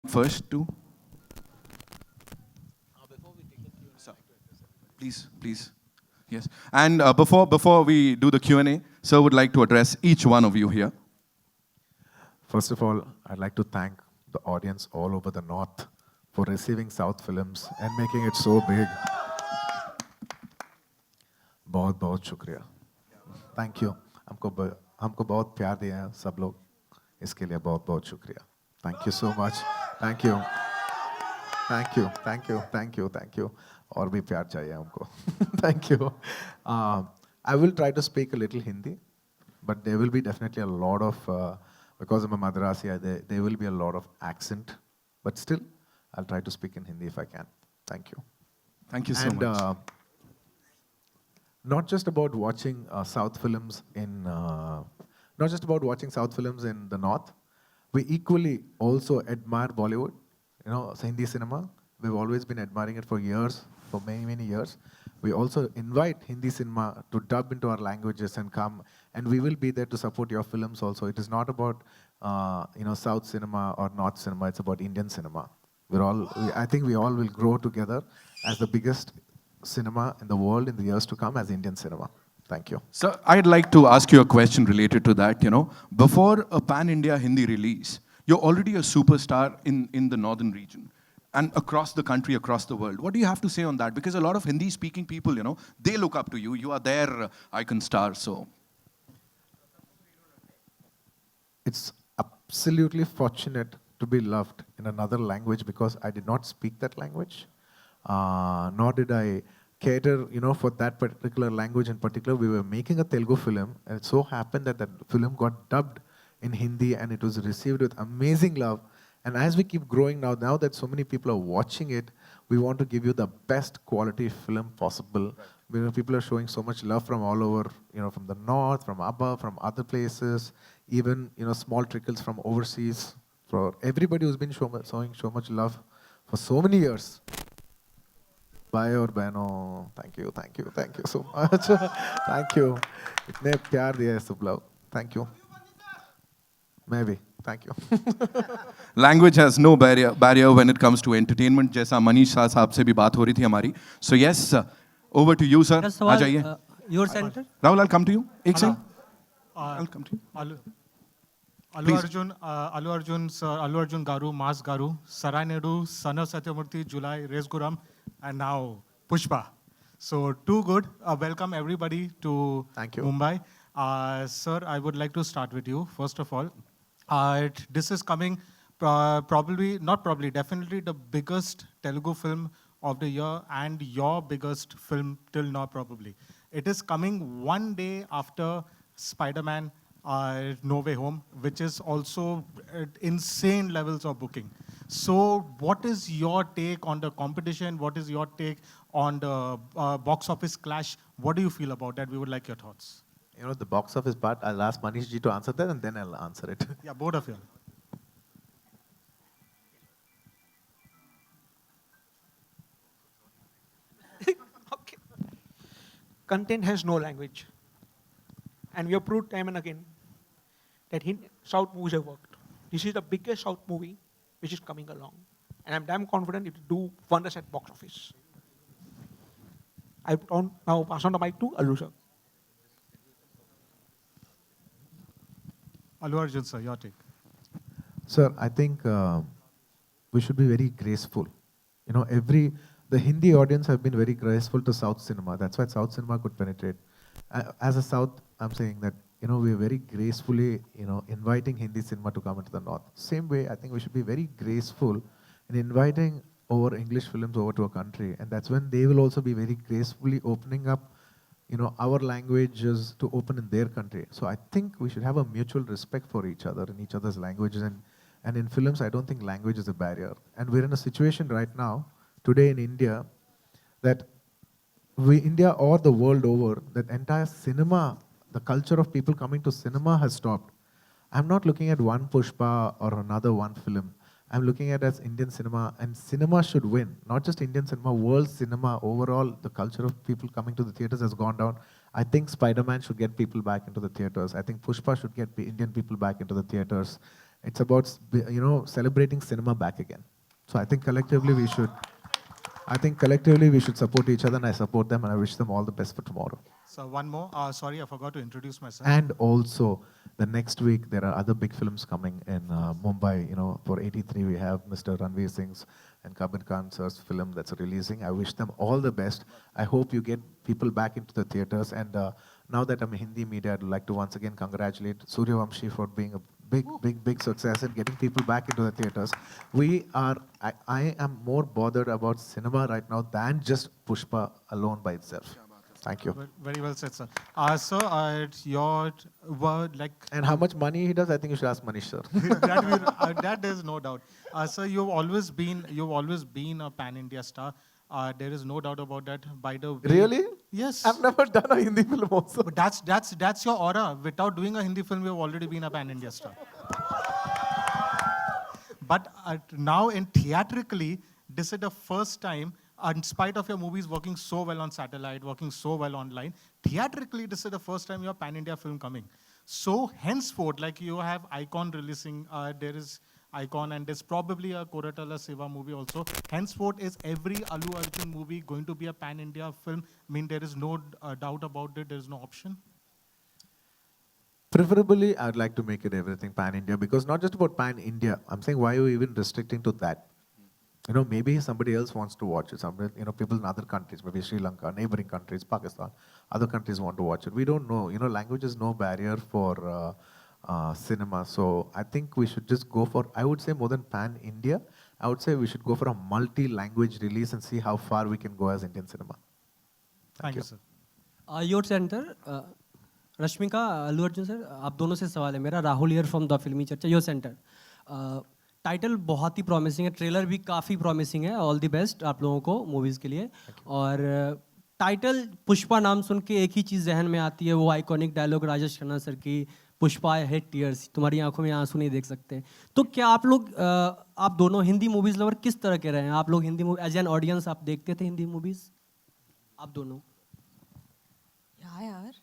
first too? So, please. Yes. And before we do the Q&A, sir would like to address each one of you here. First of all, I'd like to thank the audience all over the North for receiving South films and making it so big. बहुत बहुत शुक्रिया. Thank you. हमको बहुत प्यार दिया है सब लोग. इसके लिए बहुत बहुत शुक्रिया. Thank you so much. Thank you. Thank you. और भी प्यार चाहिए हमको. Thank you. I will try to speak a little Hindi, but there will be definitely a lot of, because I'm a Madrasi, there will be a lot of accent, but still, I'll try to speak in Hindi if I can. Thank you. Thank you so much. Not just about watching South films in, not just about watching South films in the North, we equally also admire Bollywood, Hindi cinema. We've always been admiring it for years, for many, many years. We also invite Hindi cinema to dub into our languages and come, and we will be there to support your films also. It is not about, South cinema or North cinema, it's about Indian cinema. I think we all will grow together as the biggest cinema in the world in the years to come as Indian cinema. Thank you. So I'd like to ask you a question related to that. Before a pan-India Hindi release, you're already a superstar in the northern region and across the country, across the world. What do you have to say on that? Because a lot of Hindi-speaking people, they look up to you. You are their icon star, so. It's absolutely fortunate to be loved in another language because I did not speak that language. Nor did I cater, for that particular language in particular. We were making a Telugu film, and it so happened that that film got dubbed in Hindi, and it was received with amazing love. And as we keep growing now that so many people are watching it, we want to give you the best quality film possible. Right. People are showing so much love from all over, from the north, from above, from other places, even, small trickles from overseas. For everybody who's been showing so much love for so many years. Bhai aur behno, thank you so much. Thank you. Itne pyar diya hai sab log. Thank you. Maybe. Thank you. Language has no barrier when it comes to entertainment. जैसा मनीष शाह साहब से भी बात हो रही थी हमारी. So yes, over to you, sir. आ जाइए. Your center. Rahul, I'll come to you. एक second. I'll come to you. Allu Arjun Garu, Mas Garu, Sarai Nedu, Son of Satyamurthy, July, Resguram, and now Pushpa. So too good. Welcome everybody to Thank you. Mumbai. Sir, I would like to start with you, first of all. This is coming definitely the biggest Telugu film of the year and your biggest film till now probably. It is coming one day after Spider-Man No Way Home, which is also at insane levels of booking. So what is your take on the competition? What is your take on the box office clash? What do you feel about that? We would like your thoughts. The box office part, I'll ask Manish ji to answer that and then I'll answer it. Yeah, both of you. Okay. Content has no language. And we have proved time and again that South movies have worked. This is the biggest South movie which is coming along. And I'm damn confident it will do wonders at box office. I now pass on the mic to Allu sir. Allu Arjun, sir, your take. Sir, I think we should be very graceful. The Hindi audience have been very graceful to South cinema. That's why South cinema could penetrate. As a South, I'm saying that, we are very gracefully, inviting Hindi cinema to come into the North. Same way, I think we should be very graceful in inviting over English films over to a country. And that's when they will also be very gracefully opening up our languages to open in their country. So I think we should have a mutual respect for each other in each other's languages. And in films, I don't think language is a barrier. And we're in a situation right now, today in India, that India or the world over, that entire cinema, the culture of people coming to cinema has stopped. I'm not looking at one Pushpa or another one film. I'm looking at it as Indian cinema, and cinema should win. Not just Indian cinema, world cinema, overall, the culture of people coming to the theaters has gone down. I think Spider-Man should get people back into the theaters. I think Pushpa should get Indian people back into the theaters. It's about celebrating cinema back again. So I think collectively we should. I think collectively we should support each other, and I support them, and I wish them all the best for tomorrow. So one more. Sorry, I forgot to introduce myself. And also, the next week there are other big films coming in Mumbai. For 83 we have Mr. Ranveer Singh's and Kabir Khan sir's film that's releasing. I wish them all the best. I hope you get people back into the theaters. And now that I'm in Hindi media, I'd like to once again congratulate Suryavamshi for being a big success and getting people back into the theaters. I am more bothered about cinema right now than just Pushpa alone by itself. Thank you. Very well said, sir. Sir, your word, like... And how much money he does, I think you should ask Manish, sir. that there's no doubt. Sir, you've always been a pan-India star. There is no doubt about that. By the way, Really? yes. I've never done a Hindi film also. But that's your aura. Without doing a Hindi film, you've already been a pan-India star. But now, in theatrically, this is the first time. In spite of your movies working so well on satellite, working so well online, theatrically, this is the first time your pan-India film coming. So henceforth, like you have Icon releasing, there is Icon, and there's probably a Koratala Seva movie also. Henceforth, is every Allu Arjun movie going to be a pan-India film? I mean, there is no doubt about it, there is no option. Preferably, I'd like to make it everything pan-India, because not just about pan-India. I'm saying, why are you even restricting to that? Maybe somebody else wants to watch it. People in other countries, maybe Sri Lanka, neighboring countries, Pakistan, other countries want to watch it. We don't know. Language is no barrier for cinema. So I think we should just go for, I would say more than pan-India, I would say we should go for a multi-language release and see how far we can go as Indian cinema. Thank you, sir. Your center, Rashmika, Allu Arjun sir, आप दोनों से सवाल है मेरा. Rahul here from the फिल्मी चर्चा. Your center. Title बहुत ही promising है, ट्रेलर भी काफ़ी प्रॉमिसिंग है. ऑल द बेस्ट आप लोगों को मूवीज़ के लिए. और टाइटल पुष्पा नाम सुन के एक ही चीज़ जहन में आती है, वो iconic dialogue Rajesh Khanna sir की, पुष्पा आई हेट टीयर्स, तुम्हारी आंखों में आंसू नहीं देख सकते. तो क्या आप लोग, आप दोनों हिंदी मूवीज़ लवर किस तरह के रहे हैं? आप लोग Hindi movie as an audience आप देखते थे हिंदी मूवीज़ आप दोनों? यार,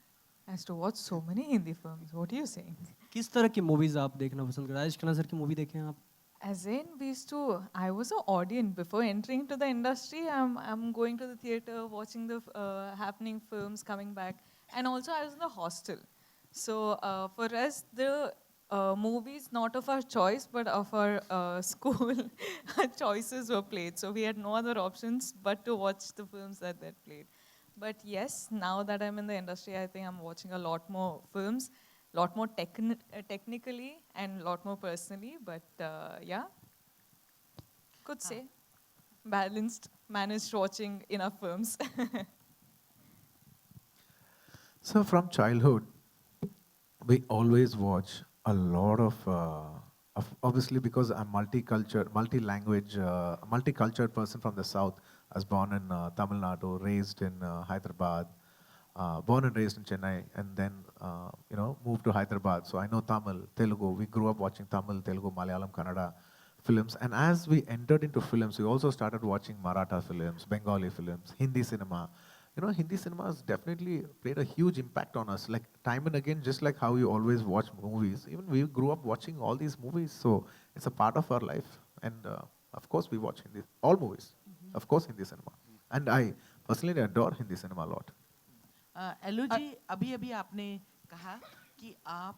I used to watch so many Hindi films. What are you saying? किस तरह की मूवीज़ आप देखना पसंद करते हैं? राजेश खन्ना सर की मूवी देखें आप? As in, I was an audience before entering to the industry. I'm going to the theater, watching the happening films, coming back. And also I was in the hostel. So for us, the movies, not of our choice, but of our school choices were played. So we had no other options but to watch the films that they played. But yes, now that I'm in the industry, I think I'm watching a lot more films. Lot more technically and lot more personally, but yeah, could say balanced, managed watching enough films. So from childhood, we always watch a lot of obviously because I'm multicultural, multi-language, multicultural person from the south. I was born in Tamil Nadu, raised in Hyderabad. Born and raised in Chennai, and then moved to Hyderabad. So I know Tamil, Telugu. We grew up watching Tamil, Telugu, Malayalam, Kannada films. And as we entered into films, we also started watching Maratha films, Bengali films, Hindi cinema. Hindi cinema has definitely played a huge impact on us. Like time and again, just like how you always watch movies, even we grew up watching all these movies. So it's a part of our life. And of course, we watch all movies. Of course, Hindi cinema. And I personally adore Hindi cinema a lot. एलू जी, अभी आपने कहा कि आप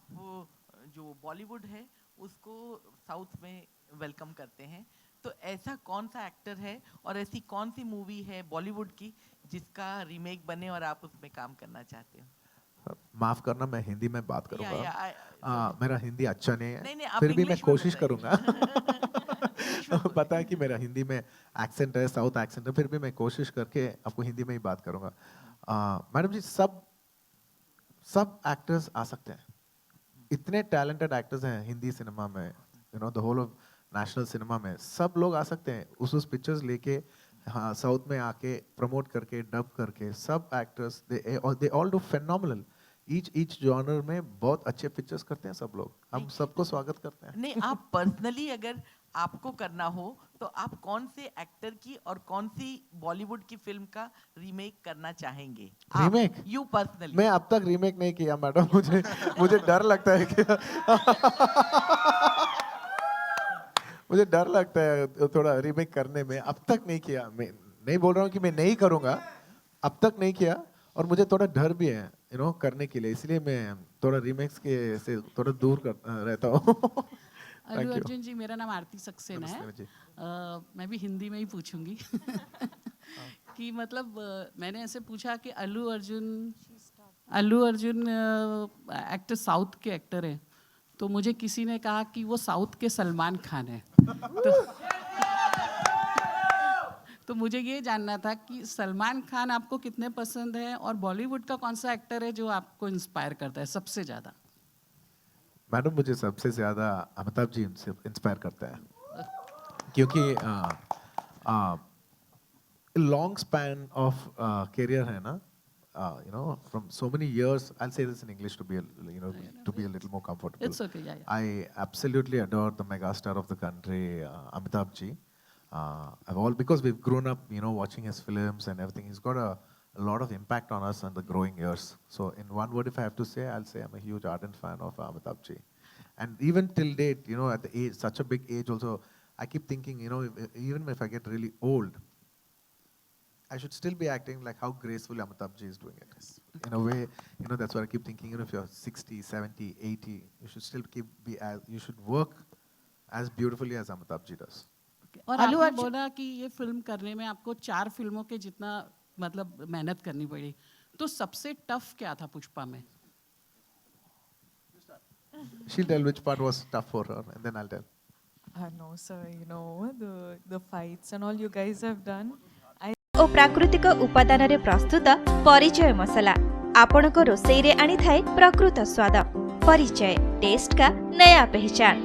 जो बॉलीवुड है उसको south में welcome करते हैं, तो ऐसा कौन सा एक्टर है और ऐसी कौन सी मूवी है बॉलीवुड की जिसका रीमेक बने और आप उसमें काम करना चाहते हो? माफ करना, मैं हिंदी में बात करूंगा. मेरा हिंदी अच्छा नहीं है, नहीं, फिर भी मैं कोशिश करूंगा. पता है कि मेरा हिंदी में एक्सेंट है, साउथ एक्सेंट है, फिर भी मैं कोशिश करके आपको हिंदी में ही बात करूंगा. मैडम जी, सब एक्टर्स आ सकते हैं. इतने टैलेंटेड एक्टर्स हैं हिंदी सिनेमा में, the whole of national cinema में. सब लोग आ सकते हैं उस पिक्चर्स लेके, हाँ, साउथ में आके प्रमोट करके, डब करके. सब actors they all do phenomenal. Each genre में बहुत अच्छे पिक्चर्स करते हैं सब लोग. हम सबको स्वागत करते हैं. नहीं, आप पर्सनली अगर आपको करना हो तो आप कौन से एक्टर की और कौन सी बॉलीवुड की फिल्म का रीमेक करना चाहेंगे? रीमेक? You personally. मैं अब तक रीमेक नहीं किया मैडम. मुझे डर लगता है कि मुझे डर लगता है थोड़ा रीमेक करने में, अब तक नहीं किया। मैं नहीं बोल रहा हूँ कि मैं नहीं करूँगा, अब तक नहीं किया, और मुझे थोड़ा डर भी है करने के लिए, इसलिए मैं थोड़ा रीमेक्स के से थोड़ा दूर रहता हूँ। अल्लू अर्जुन जी, मेरा नाम आरती सक्सेना है। जी। मैं भी हिंदी में ही पूछूंगी कि मतलब मैंने ऐसे पूछा कि अल्लू अर्जुन एक्टर साउथ के एक्टर हैं, तो मुझे किसी ने कहा कि वो साउथ के सलमान खान है। तो मुझे ये जानना था कि सलमान खान आपको कितने पसंद है, और बॉलीवुड का कौन सा एक्टर है जो आपको इंस्पायर करता है सबसे ज़्यादा? मैडम, मुझे सबसे ज़्यादा अमिताभ जी इंस्पायर करता है, क्योंकि लॉन्ग स्पैन ऑफ करियर है ना, from so many years. I'll say this in English to be a little more comfortable. It's okay, yeah. I absolutely adore the megastar of the country, Amitabh ji. Because we've grown up, watching his films and everything. He's got a lot of impact on us in the growing years. So in one word, if I have to say, I'll say I'm a huge ardent fan of Amitabh ji. And even till date, at the age, such a big age also, I keep thinking, even if I get really old, I should still be acting like how gracefully Amitabh ji is doing it. In a way, that's what I keep thinking. If you're 60, 70, 80, you should still you should work as beautifully as Amitabh ji does. और आपने बोला कि ये film करने में आपको 4 फिल्मों के जितना मतलब मेहनत करनी पड़ी, तो सबसे टफ क्या था पुष्पा में? She'll tell which part was tough for her, and then I'll tell. No, sir, the fights and all you guys have done. ଓ ପ୍ରାକୃତିକ ଉପାଦାନରେ ପ୍ରସ୍ତୁତ ପରିଚୟ ମସଲା ଆପଣଙ୍କ ରୋଷେଇରେ ଆଣିଥାଏ ପ୍ରକୃତ ସ୍ୱାଦ। ପରିଚୟ, टेस्ट का नया पहचान।